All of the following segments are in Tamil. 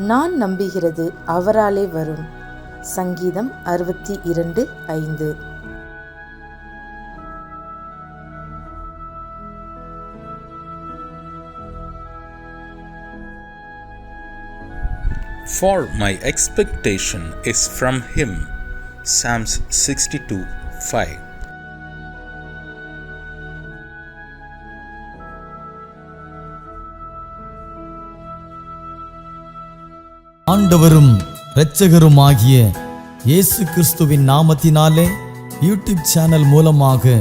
நான் நம்புகிறது அவராலே வரும். சங்கீதம் 62:5. For my expectation is from him. Psalms 62:5. ஆண்டவரும் இரட்சகருமாகிய இயேசு கிறிஸ்துவின் நாமத்தினாலே யூடியூப் சேனல் மூலமாக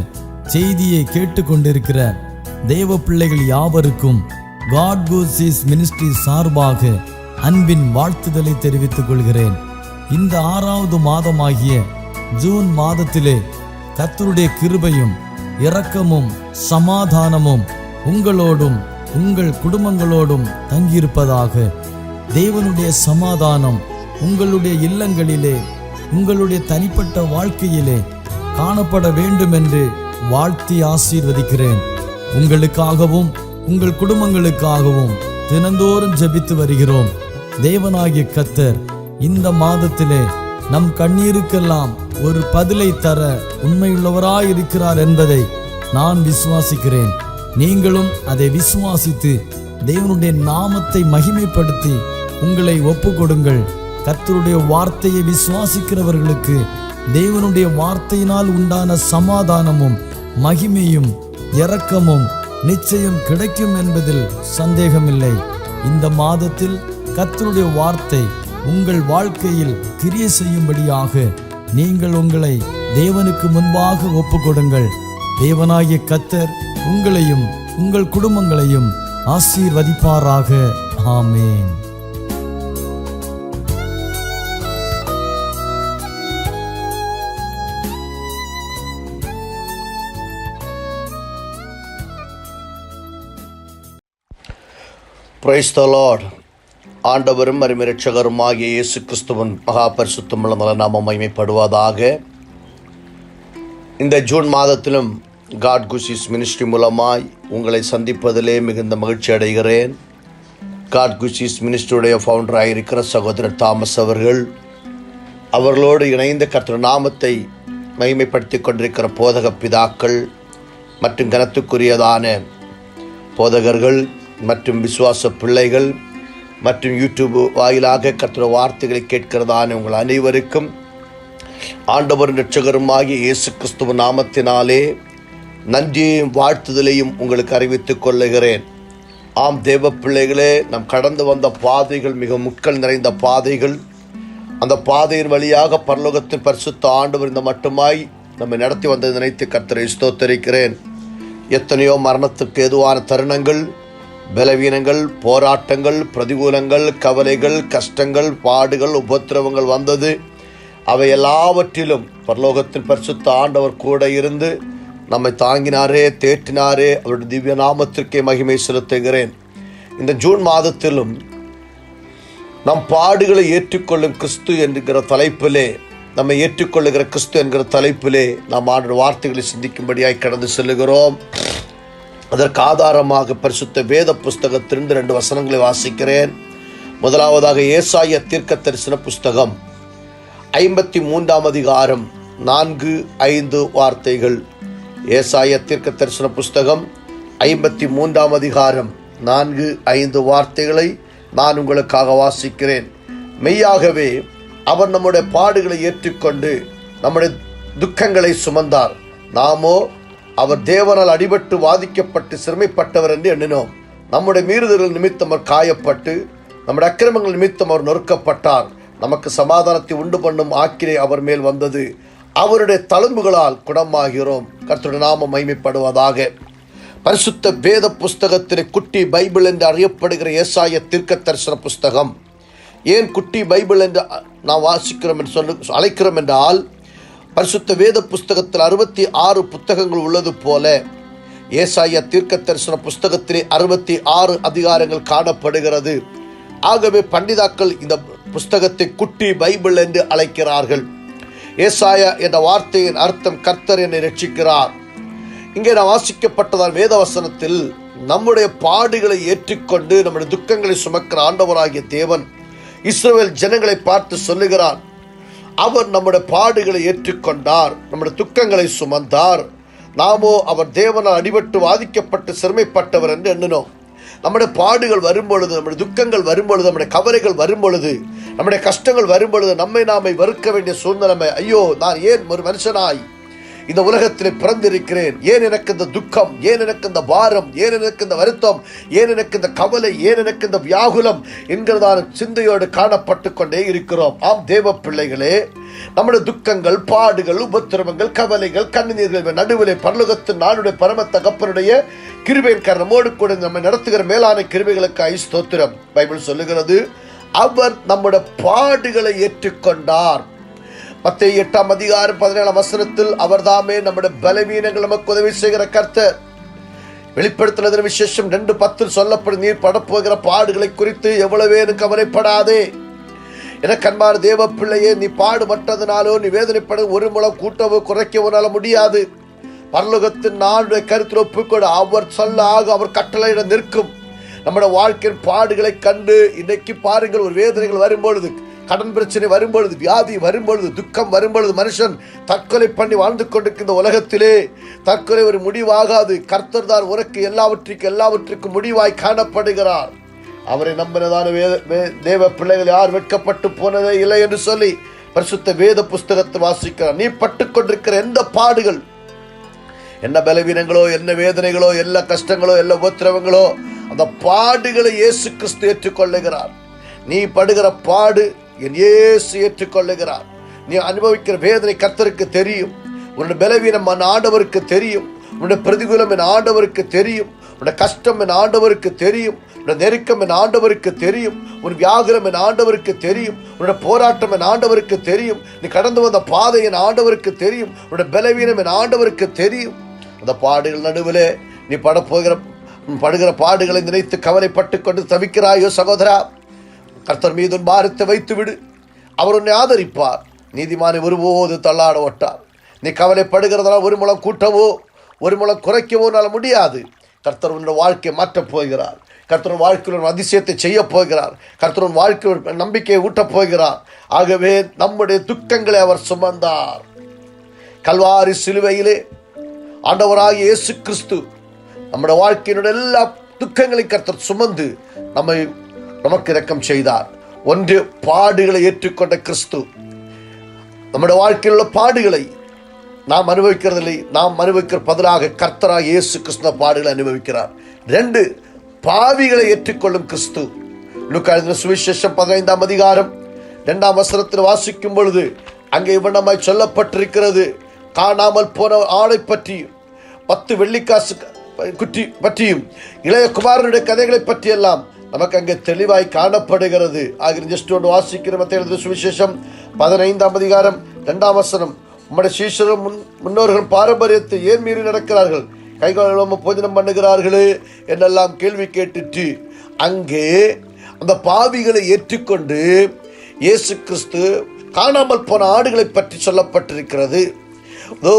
செய்தியை கேட்டுக்கொண்டிருக்கிற தேவ பிள்ளைகள் யாவருக்கும் காட் கோசிஸ் மினிஸ்ட்ரி சார்பாக அன்பின் வாழ்த்துதலை தெரிவித்துக் கொள்கிறேன். இந்த 6வது மாதமாகிய ஜூன் மாதத்திலே கர்த்தருடைய கிருபையும் இரக்கமும் சமாதானமும் உங்களோடும் உங்கள் குடும்பங்களோடும் தங்கியிருப்பதாக. தேவனுடைய சமாதானம் உங்களுடைய இல்லங்களிலே உங்களுடைய தனிப்பட்ட வாழ்க்கையிலே காணப்பட வேண்டும் என்று வாழ்த்தி ஆசீர்வதிக்கிறேன். உங்களுக்காகவும் உங்கள் குடும்பங்களுக்காகவும் தினந்தோறும் ஜெபித்து வருகிறோம். தேவனாகிய கர்த்தர் இந்த மாதத்திலே நம் கண்ணீருக்கெல்லாம் ஒரு பதிலை தர உண்மையுள்ளவராயிருக்கிறார் என்பதை நான் விசுவாசிக்கிறேன். நீங்களும் அதை விசுவாசித்து தேவனுடைய நாமத்தை மகிமைப்படுத்தி உங்களை ஒப்பு கொடுங்கள். கர்த்தருடைய வார்த்தையை விசுவாசிக்கிறவர்களுக்கு தேவனுடைய வார்த்தையினால் உண்டான சமாதானமும் மகிமையும் இரக்கமும் நிச்சயம் கிடைக்கும் என்பதில் சந்தேகமில்லை. இந்த மாதத்தில் கர்த்தருடைய வார்த்தை உங்கள் வாழ்க்கையில் கிரியை செய்யும்படியாக நீங்கள் உங்களை தேவனுக்கு முன்பாக ஒப்பு கொடுங்கள். தேவனாகிய கர்த்தர் உங்களையும் உங்கள் குடும்பங்களையும் ஆசீர்வதிப்பாராக. ஆமென். Praise the lord. ஆண்டவரும் இரட்சகருமாகிய இயேசு கிறிஸ்துவின் மகா பரிசுத்தமுள்ள நல்ல நாமம் மகிமைப்படுவதாக. இந்த ஜூன் மாதத்திலும் காட் கோசிஸ் மினிஸ்ட்ரி மூலமாய் உங்களை சந்திப்பதிலே மிகுந்த மகிழ்ச்சி அடைகிறேன். காட் கோசிஸ் மினிஸ்ட்ரியுடைய ஃபவுண்டராக இருக்கிற சகோதரர் தாமஸ் அவர்களோடு இணைந்த கர்த்தர் நாமத்தை மகிமைப்படுத்தி கொண்டிருக்கிற போதக பிதாக்கள் மற்றும் கனத்துக்குரியதான போதகர்கள் மற்றும் விசுவாச பிள்ளைகள் மற்றும் யூடியூப் வாயிலாக கர்த்தர் வார்த்தைகளை கேட்கிறதான உங்கள் அனைவருக்கும் ஆண்டவரின் இரட்சகருமாகிய இயேசு கிறிஸ்துவ நாமத்தினாலே நன்றியையும் வாழ்த்துதலையும் உங்களுக்கு அறிவித்துக் கொள்ளுகிறேன். ஆம் தேவ பிள்ளைகளே, நம் கடந்து வந்த பாதைகள் மிக முட்கள் நிறைந்த பாதைகள். அந்த பாதையின் வழியாக பரலோகத்தின் பரிசுத்த ஆண்டவர் இந்த மட்டுமாய் நம்மை நடத்தி வந்ததை நினைத்து கர்த்தரை ஸ்தோத்தரிக்கிறேன். எத்தனையோ மரணத்துக்கு ஏதுவான தருணங்கள், பலவீனங்கள், போராட்டங்கள், பிரதிகூலங்கள், கவலைகள், கஷ்டங்கள், பாடுகள், உபத்திரவங்கள் வந்தது. அவை எல்லாவற்றிலும் பரலோகத்தின் பரிசுத்த ஆண்டவர் கூட இருந்து நம்மை தாங்கினாரே, தேற்றினாரே. அவருடைய திவ்ய நாமத்திற்கே மகிமை செலுத்துகிறேன். இந்த ஜூன் மாதத்திலும் நம் பாடுகளை ஏற்றுக்கொள்ளும் கிறிஸ்து என்கிற தலைப்பிலே, நம்மை ஏற்றுக்கொள்ளுகிற கிறிஸ்து என்கிற தலைப்பிலே நாம் ஆண்டு வார்த்தைகளை சிந்திக்கும்படியாய் கடந்து செல்லுகிறோம். அதற்கு ஆதாரமாக பரிசுத்த வேத புஸ்தகத்திலிருந்து 2 வசனங்களை வாசிக்கிறேன். முதலாவதாக ஏசாயா தீர்க்க தரிசன புஸ்தகம் 53ஆம் அதிகாரம் 4-5 வார்த்தைகள். ஏசாயா தீர்க்க தரிசன புஸ்தகம் 53ஆம் அதிகாரம் 4-5 வார்த்தைகளை நான் உங்களுக்காக வாசிக்கிறேன். மெய்யாகவே அவர் நம்முடைய பாடுகளை ஏற்றுக்கொண்டு நம்முடைய துக்கங்களை சுமந்தார். நாமோ அவர் தேவனால் அடிபட்டு வாதிக்கப்பட்டு சிறுமைப்பட்டவர் என்று எண்ணினோம். நம்முடைய மீறுதல்கள் நிமித்தம் அவர் காயப்பட்டு நம்முடைய அக்கிரமங்கள் நிமித்தம் அவர் நொறுக்கப்பட்டார். நமக்கு சமாதானத்தை உண்டு பண்ணும் ஆக்கினை அவர் மேல் வந்தது. அவருடைய தழும்புகளால் குணமாகிறோம். கர்த்தருடைய நாமம் மகிமைப்படுவதாக. பரிசுத்த வேத புஸ்தகத்திலே குட்டி பைபிள் என்று அறியப்படுகிற ஏசாயா தீர்க்க தரிசன புஸ்தகம். ஏன் குட்டி பைபிள் என்று நாம் வாசிக்கிறோம் என்று அழைக்கிறோம் என்றால், பரிசுத்த வேத புஸ்தகத்தில் 66 புத்தகங்கள் உள்ளது போல ஏசாயா தீர்க்க தரிசன புஸ்தகத்திலே 66 அதிகாரங்கள் காணப்படுகிறது. ஆகவே பண்டிதாக்கள் இந்த புஸ்தகத்தை குட்டி பைபிள் என்று அழைக்கிறார்கள். ஏசாயா என்ற வார்த்தையின் அர்த்தம் கர்த்தர் என்னை ரட்சிக்கிறார். இங்கே நான் வாசிக்கப்பட்டதால் வேதவசனத்தில் நம்முடைய பாடுகளை ஏற்றுக்கொண்டு நம்முடைய துக்கங்களை சுமக்கிற ஆண்டவராகிய தேவன் இஸ்ரவேல் ஜனங்களை பார்த்து சொல்லுகிறான், அவர் நம்முடைய பாடுகளை ஏற்றுக்கொண்டார், நம்முடைய துக்கங்களை சுமந்தார், நாமோ அவர் தேவனால் அடிபட்டு வாதிக்கப்பட்டு சிறுமைப்பட்டவர் என்று எண்ணினோம். நம்முடைய பாடுகள் வரும்பொழுது, நம்முடைய துக்கங்கள் வரும்பொழுது, நம்முடைய கவலைகள் வரும்பொழுது, நம்முடைய கஷ்டங்கள் வரும்பொழுது நம்மை நாமே வெறுக்க வேண்டிய சூழ்நிலைமை. ஐயோ, நான் ஏன் ஒரு மனுஷனாய் இந்த உலகத்தில் பிறந்திருக்கிறேன்? ஏன் எனக்கு இந்த துக்கம்? ஏன் எனக்கு இந்த பாரம்? ஏன் எனக்கு இந்த வருத்தம்? ஏன் எனக்கு இந்த கவலை? ஏன் எனக்கு இந்த வியாகுலம் என்கிறதான சிந்தையோடு காணப்பட்டு கொண்டே இருக்கிறோம். ஆம் தேவ பிள்ளைகளே, நம்முடைய துக்கங்கள், பாடுகள், உபத்திரவங்கள், கவலைகள், கண்ணீர்கள் நடுவிலே பரலோகத்தின் நாடுடைய பரம தகப்பனுடைய கிருபையின் காரணமோடு கூட நம்மை நடத்துகிற மேலான கிருபைகளுக்கு ஸ்தோத்திரம். பைபிள் சொல்லுகிறது, அவர் நம்முடைய பாடுகளை ஏற்றுக்கொண்டார். மத்தேயு 8:17 அவர் தாமே நம்முடைய பலவீனங்கள் நமக்கு உதவி செய்கிற கர்த்தர். வெளிப்படுத்தினதின் விசேஷம் 2:10 சொல்லப்படும், நீர் படப்போகிற பாடுகளை குறித்து எவ்வளவே கவலைப்படாதே. எனக்கு அன்பான தேவ பிள்ளையே, நீ பாடுபட்டதுனாலோ நீ வேதனைப்பட ஒரு முழம் கூட்டவோ குறைக்கவோனால முடியாது. பரலோகத்தின் நாளுடைய கருத்தில் ஒப்புக்கொடு. அவர் சொல்ல ஆக அவர் கட்டளையிட நிற்கும். நம்முடைய வாழ்க்கையின் பாடுகளை கண்டு இன்னைக்கு பாருங்கள், ஒரு வேதனைகள் வரும்பொழுது, கடன் பிரச்சனை வரும்பொழுது, வியாதி வரும்பொழுது, துக்கம் வரும்பொழுது மனுஷன் தற்கொலை பண்ணி வாழ்ந்து கொண்டிருக்கின்ற உலகத்திலே தற்கொலை ஒரு முடிவாகாது. கர்த்தர் தான் உனக்கு எல்லாவற்றுக்கும் முடிவாய் காணப்படுகிறார். அவரை நம்பினதான தேவ பிள்ளைகள் யார் வெட்கப்பட்டு போனதே இல்லை என்று சொல்லி பரிசுத்த வேத புஸ்தகத்தை வாசிக்கிறார். நீ பட்டுக் கொண்டிருக்கிற எந்த பாடுகள், என்ன பலவீனங்களோ, என்ன வேதனைகளோ, எல்லா கஷ்டங்களோ, எல்லா உபத்திரவங்களோ, அந்த பாடுகளை இயேசு கிறிஸ்து ஏற்றுக்கொள்ளுகிறார். நீ படுகிற பாடு என் இயேசு ஏற்றுக்கொள்ளுகிறார். நீ அனுபவிக்கிற வேதனை கர்த்தருக்கு தெரியும். உன்னுடைய பலவீனம் என் ஆண்டவருக்கு தெரியும். உன்னுடைய பிரதிகூலம் என் ஆண்டவருக்கு தெரியும். உன்னுடைய கஷ்டம் என் ஆண்டவருக்கு தெரியும். உன்னுடைய நெருக்கம் என் ஆண்டவருக்கு தெரியும். உன் வியாகுலம் என் ஆண்டவருக்கு தெரியும். உன்னுடைய போராட்டம் என் ஆண்டவருக்கு தெரியும். நீ கடந்து வந்த பாதை என் ஆண்டவருக்கு தெரியும். உன்னுடைய பலவீனம் என் ஆண்டவருக்கு தெரியும். அந்த பாடுகள் நடுவில் நீ படுகிற பாடுகளை நினைத்து கவலைப்பட்டு கொண்டு தவிக்கிறாயோ சகோதரா, கர்த்தர் மீது உன் பாரத்தை வைத்து விடு. அவர் உன்னை ஆதரிப்பார். நீதிமானை ஒருபோது தள்ளாட ஒட்டார். நீ கவலைப்படுகிறதால ஒரு முழம் கூட்டவோ ஒரு முழம் குறைக்கவோனால முடியாது. கர்த்தர் உன்னுடைய வாழ்க்கையை மாற்றப் போகிறார். கர்த்தர் வாழ்க்கையில் ஒரு அதிசயத்தை செய்ய போகிறார். கர்த்தர் வாழ்க்கையில் நம்பிக்கையை ஊட்டப் போகிறார். ஆகவே நம்முடைய துக்கங்களை அவர் சுமந்தார். கல்வாரி சிலுவையிலே ஆண்டவராகிய இயேசு கிறிஸ்து நம்முடைய வாழ்க்கையினுடைய எல்லா துக்கங்களையும் கர்த்தர் சுமந்து நமக்கு இரக்கம் செய்தார். ஒன்று, பாடுகளை ஏற்றுக்கொண்ட கிறிஸ்து நம்முடைய வாழ்க்கையில் உள்ள பாடுகளை நாம் அனுபவிக்கிறதில்லை, நாம் அனுபவிக்கிற பதிலாக கர்த்தராக இயேசு கிறிஸ்து பாடுகளை அனுபவிக்கிறார். 2, பாவிகளை ஏற்றுக்கொள்ளும் கிறிஸ்து. லூக்கா எழுதின சுவிசேஷம் 15 வாசிக்கும் பொழுது அங்கே இவ்வண்ணமாய் சொல்லப்பட்டிருக்கிறது, காணாமல் போன ஆளை பற்றியும் 10 வெள்ளிக்காசு குட்டி பற்றியும் இளைய குமாரனுடைய கதைகளை பற்றியெல்லாம் நமக்கு அங்கே தெளிவாய் காணப்படுகிறது. ஆகிய ஜஸ்ட் ஒன்று வாசிக்கிற மத்தேயு சுவிசேஷம் 15 உம்முடைய சீஷரும் முன்னோர்கள் பாரம்பரியத்தை ஏன் மீறி நடக்கிறார்கள், கைகாலம் போஜனம் பண்ணுகிறார்களே என்னெல்லாம் கேள்வி கேட்டுட்டு அங்கே அந்த பாவிகளை ஏற்றுக்கொண்டு இயேசு கிறிஸ்து காணாமல் போன ஆடுகளை பற்றி சொல்லப்பட்டிருக்கிறது.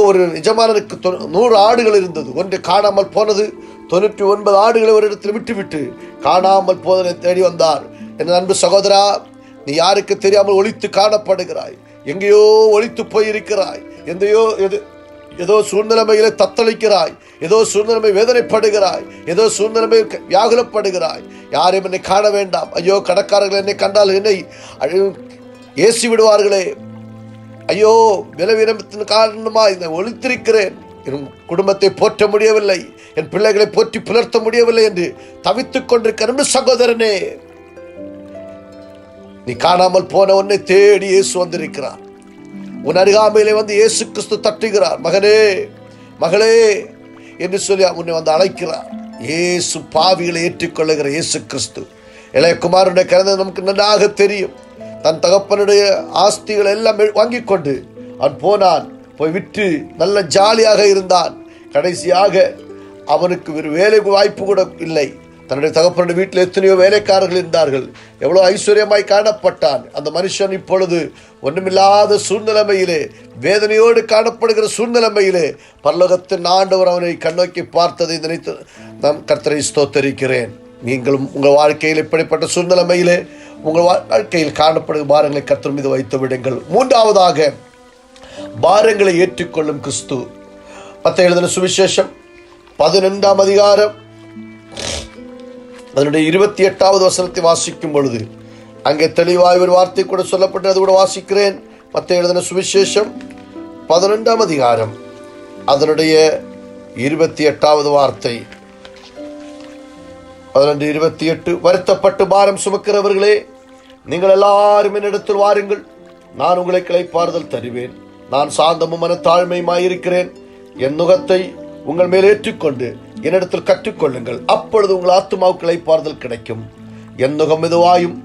ஒரு எஜமானனுக்கு 100 ஆடுகள் இருந்தது. ஒன்று காணாமல் போனது. 99 ஆடுகளை ஒரு இடத்தில் விட்டுவிட்டு காணாமல் போதனை தேடி வந்தார். என் அன்பு சகோதரா, நீ யாருக்கு தெரியாமல் ஒளித்து காணப்படுகிறாய். எங்கேயோ ஒளித்து போயிருக்கிறாய். ஏதோ சூழ்நிலைமையில தத்தளிக்கிறாய். ஏதோ சூழ்நிலைமை வேதனைப்படுகிறாய். ஏதோ சூழ்நிலைமை வியாகுலப்படுகிறாய். யாரையும் என்னை காண வேண்டாம். ஐயோ, கடைக்காரர்கள் என்னை கண்டால் என்னை ஏசி விடுவார்களே. ஐயோ, பலவீனத்தின் காரணமாக இதை ஒளித்திருக்கிறேன். என் குடும்பத்தை போற்ற முடியவில்லை, என் பிள்ளைகளை போற்றி புலர்த்த முடியவில்லை என்று தவித்துக் கொண்டிருக்கிற சகோதரனே, நீ காணாமல் போன உன்னை தேடி இயேசு வந்திருக்கிறார். உன் அருகாமையிலே வந்து இயேசு கிறிஸ்து தட்டுகிறார். மகனே, மகளே என்று சொல்லி உன்னை வந்து அழைக்கிறார். இயேசு பாவிகளை ஏற்றுக்கொள்ளுகிற இயேசு கிறிஸ்து. இளைய குமாரனுடைய கருதை நமக்கு நன்றாக தெரியும். தன் தகப்பனுடைய ஆஸ்திகளை எல்லாம் வாங்கி கொண்டு அவன் போனான். போய் விட்டு நல்ல ஜாலியாக இருந்தான். கடைசியாக அவனுக்கு ஒரு வேலை வாய்ப்பு கூட இல்லை. தன்னுடைய தகப்பனுடைய வீட்டில் எத்தனையோ வேலைக்காரர்கள் இருந்தார்கள். எவ்வளோ ஐஸ்வர்யமாய் காணப்பட்டான். அந்த மனுஷன் இப்பொழுது ஒன்றுமில்லாத சூழ்நிலைமையிலே, வேதனையோடு காணப்படுகிற சூழ்நிலைமையிலே பரலோகத்தின் ஆண்டவர் அவனை கண்ணோக்கி பார்த்ததை நினைத்து நான் கர்த்தரை ஸ்தோத்தரிக்கிறேன். நீங்களும் உங்கள் வாழ்க்கையில் இப்படிப்பட்ட சூழ்நிலைமையிலே உங்கள் வாழ்க்கையில் காணப்படும் பாரங்களை கர்த்தர் மீது வைத்து விடுங்கள். மூன்றாவதாக, பாரங்களை ஏற்றுக்கொள்ளும் கிறிஸ்து. மத்தேயு எழுதின சுவிசேஷம் 15ஆம் அதிகாரம் அதனுடைய 28வது வசனத்தை வாசிக்கும் பொழுது அங்கே தெளிவாய் ஒரு வார்த்தை கூட சொல்லப்பட்டது கூட வாசிக்கிறேன். மத்தேயு எழுதின சுவிசேஷம் 15ஆம் அதிகாரம் அதனுடைய 28வது வார்த்தை 11:28. வருத்தப்பட்டு பாரம் சுமக்கிறவர்களே, நீங்கள் எல்லாரும் என்னிடத்தில் வாருங்கள், நான் உங்களை இளைப்பாறுதல் தருவேன். நான் சாந்தமும் மனத்தாழ்மையுமாயிருக்கிறேன். என் நுகத்தை உங்கள் மேல் ஏற்றுக்கொண்டு என்னிடத்தில் கற்றுக்கொள்ளுங்கள், அப்பொழுது உங்கள் ஆத்துமாவுக்கு இளைப்பாறுதல் கிடைக்கும். என் நுகம் மெதுவாயும்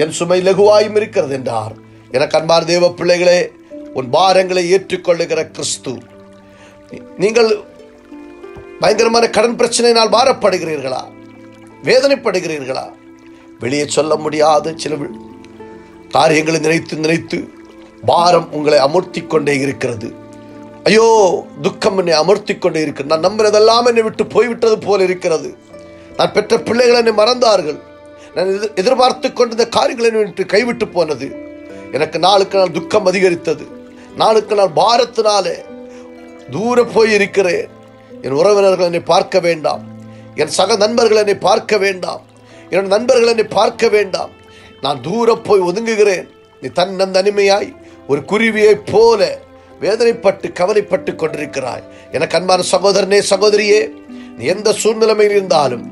என் சுமை லகுவாயும் இருக்கிறது என்றார். எனக்கு அன்பான தேவ பிள்ளைகளே, உன் பாரங்களை ஏற்றுக்கொள்ளுகிற கிறிஸ்து. நீங்கள் பயங்கரமான கடன் பிரச்சனையினால் பாரப்படுகிறீர்களா? வேதனைப்படுகிறீர்களா? வெளியே சொல்ல முடியாத சில காரியங்களை நினைத்து நினைத்து பாரம் உங்களை அமர்த்தி கொண்டே இருக்கிறது. ஐயோ, துக்கம் என்னை அமர்த்தி கொண்டே இருக்கிறது. நான் நம்பினதெல்லாம் என்னை விட்டு போய்விட்டது போல இருக்கிறது. நான் பெற்ற பிள்ளைகள் என்னை மறந்தார்கள். நான் எதிர்பார்த்து கொண்டிருந்த காரியங்களை விட்டு கைவிட்டு போனது. எனக்கு நாளுக்கு நாள் துக்கம் அதிகரித்தது. நாளுக்கு நாள் பாரத்தினாலே தூர போய் இருக்கிறேன். என் உறவினர்கள் என்னை பார்க்க வேண்டாம். என் சக நண்பர்கள் என்னை பார்க்க வேண்டாம். என்னோட நண்பர்கள் என்னை பார்க்க வேண்டாம். நான் தூர போய் ஒதுங்குகிறேன். நீ தனிமையாய் ஒரு குருவியைப் போல வேதனைப்பட்டு கவலைப்பட்டு கொண்டிருக்கிறாய். எனக்கு அன்பான சகோதரனே, சகோதரியே, நீ எந்த சூழ்நிலைமையில் இருந்தாலும்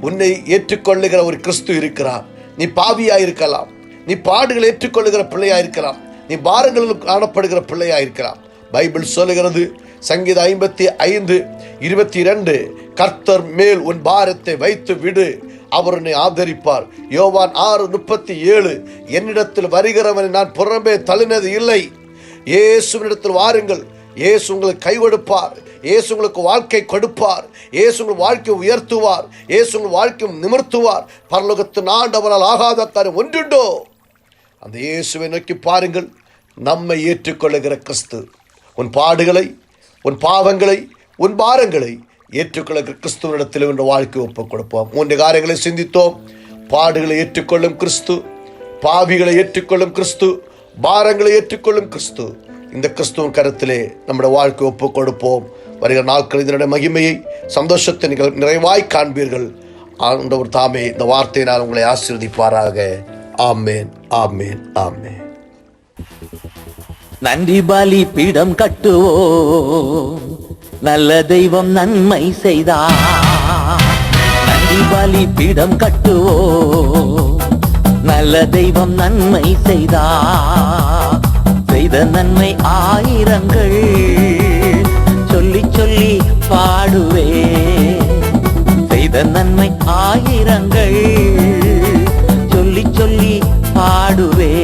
உன்னை ஏற்றுக்கொள்ளுகிற ஒரு கிறிஸ்து இருக்கிறார். நீ பாவியாயிருக்கலாம், நீ பாடுகளை ஏற்றுக்கொள்ளுகிற பிள்ளையாயிருக்கலாம், நீ பாரங்களில் காணப்படுகிற பிள்ளையாயிருக்கலாம். பைபிள் சொல்லுகிறது, சங்கீதம் 55:22, கர்த்தர் மேல் உன் பாரத்தை வைத்து விடு, அவர் உன்னை ஆதரிப்பார். யோவான் 6:37, என்னிடத்தில் வருகிறவனை நான் புறம்பே தள்ளினது இல்லை. இயேசுவினிடத்தில் வாருங்கள், இயேசு உங்களுக்கு கை கொடுப்பார். இயேசு உங்களுக்கு வாழ்க்கை கொடுப்பார். இயேசு உங்கள் வாழ்க்கையை உயர்த்துவார். இயேசு உங்கள் வாழ்க்கையை நிமிர்த்துவார். பரலோகத்தின் ஆண்டவரால் ஆகாத காரியம் ஒன்றுண்டோ? அந்த இயேசுவை நோக்கி பாருங்கள். நம்மை ஏற்றுக்கொள்ளுகிற கிறிஸ்து. உன் பாடுகளை, உன் பாவங்களை, உன் பாரங்களை ஏற்றுக்கொள்ளுகிற கிறிஸ்துவனிடத்தில் என்ற வாழ்க்கை ஒப்புக் கொடுப்போம். 3 காரியங்களை சிந்தித்தோம். பாடுகளை ஏற்றுக்கொள்ளும் கிறிஸ்து, பாவிகளை ஏற்றுக்கொள்ளும் கிறிஸ்து, பாரங்களை ஏற்றுக்கொள்ளும் கிறிஸ்து. இந்த கிறிஸ்துவின் கருத்திலே நம்முடைய வாழ்க்கை ஒப்புக் கொடுப்போம். வருகிற நாட்கள் இதனுடைய மகிமையை, சந்தோஷத்தை நீங்கள் நிறைவாய் காண்பீர்கள். ஆண்டவர் தாமே இந்த வார்த்தையினால் உங்களை ஆசீர்வதிப்பாராக. ஆமேன், ஆமேன், ஆமேன். நன்றி பலி பீடம் கட்டுவோம், நல்ல தெய்வம் நன்மை செய்தார். நன்றி பலி பீடம் கட்டுவோம், நல்ல தெய்வம் நன்மை செய்தார். செய்த நன்மை ஆயிரங்கள் சொல்லி சொல்லி பாடுவே. செய்த நன்மை ஆயிரங்கள் சொல்லி சொல்லி பாடுவே.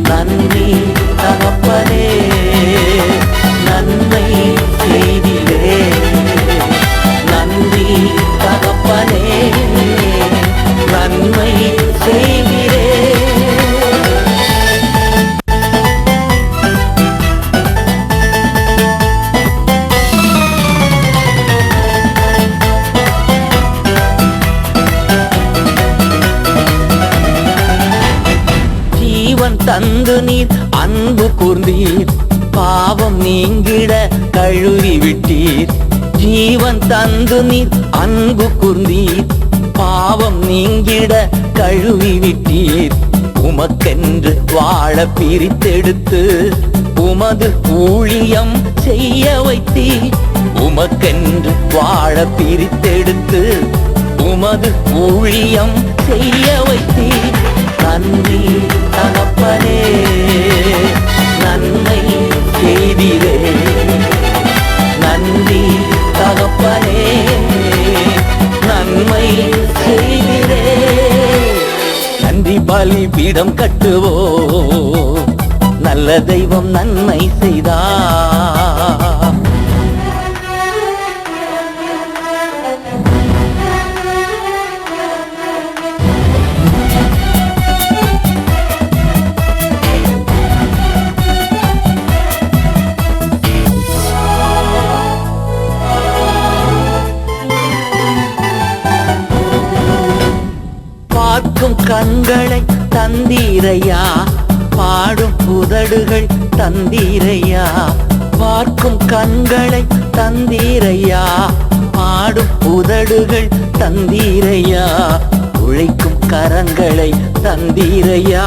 நன்றி தகப்பனே, நன்மை செய்திலே. நன்றி தகப்பனே, நன்மை செய்திலே. தந்து நீர் அன்பு கூர்ந்தீர், பாவம் நீங்கிட கழுவி விட்டீர். ஜீவன் தந்து நீர் அன்பு கூர்ந்தீர், பாவம் நீங்கிட கழுவி விட்டீர். உமக்கென்று வாழ பிரித்தெடுத்து உமது ஊழியம் செய்ய வைத்தீர். உமக்கென்று வாழ பிரித்தெடுத்து உமது ஊழியம் செய்ய வைத்தீர். நன்றி தகப்பனே, நன்மை செய்திலே. நன்றி தகப்பனே, நன்மை செய்திலே. நன்றி பலி பீடம் கட்டுவோ, நல்ல தெய்வம் நன்மை செய்தார். பார்க்கும் கண்களை தந்தீரையா, பாடும் உதடுகள் தந்தீரையா. பார்க்கும் கண்களை தந்தீரையா, பாடும் உதடுகள் தந்தீரையா. உழைக்கும் கரங்களை தந்தீரையா,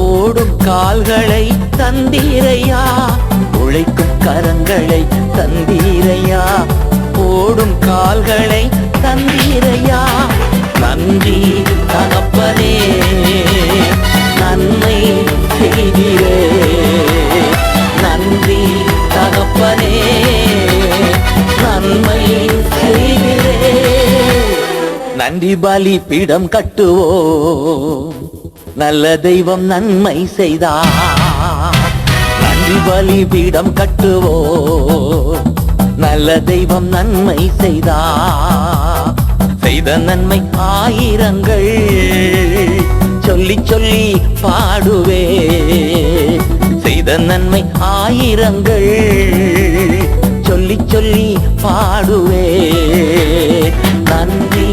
ஓடும் கால்களை தந்தீரையா. உழைக்கும் கரங்களை தந்தீரையா, ஓடும் கால்களை தந்தீரையா. நன்றி தகப்பனே, நன்மை செய்திரே. நன்றி தகப்பனே, நன்மை செய்திரே. நன்றி பலி பீடம் கட்டுவோம், நல்ல தெய்வம் நன்மை செய்தார். நன்றி பலி பீடம் கட்டுவோம், நல்ல தெய்வம் நன்மை செய்தார். செய்த நன்மை ஆயிரங்கள் சொல்லி சொல்லி பாடுவே. செய்த நன்மை ஆயிரங்கள் சொல்லி சொல்லி பாடுவே. நன்றி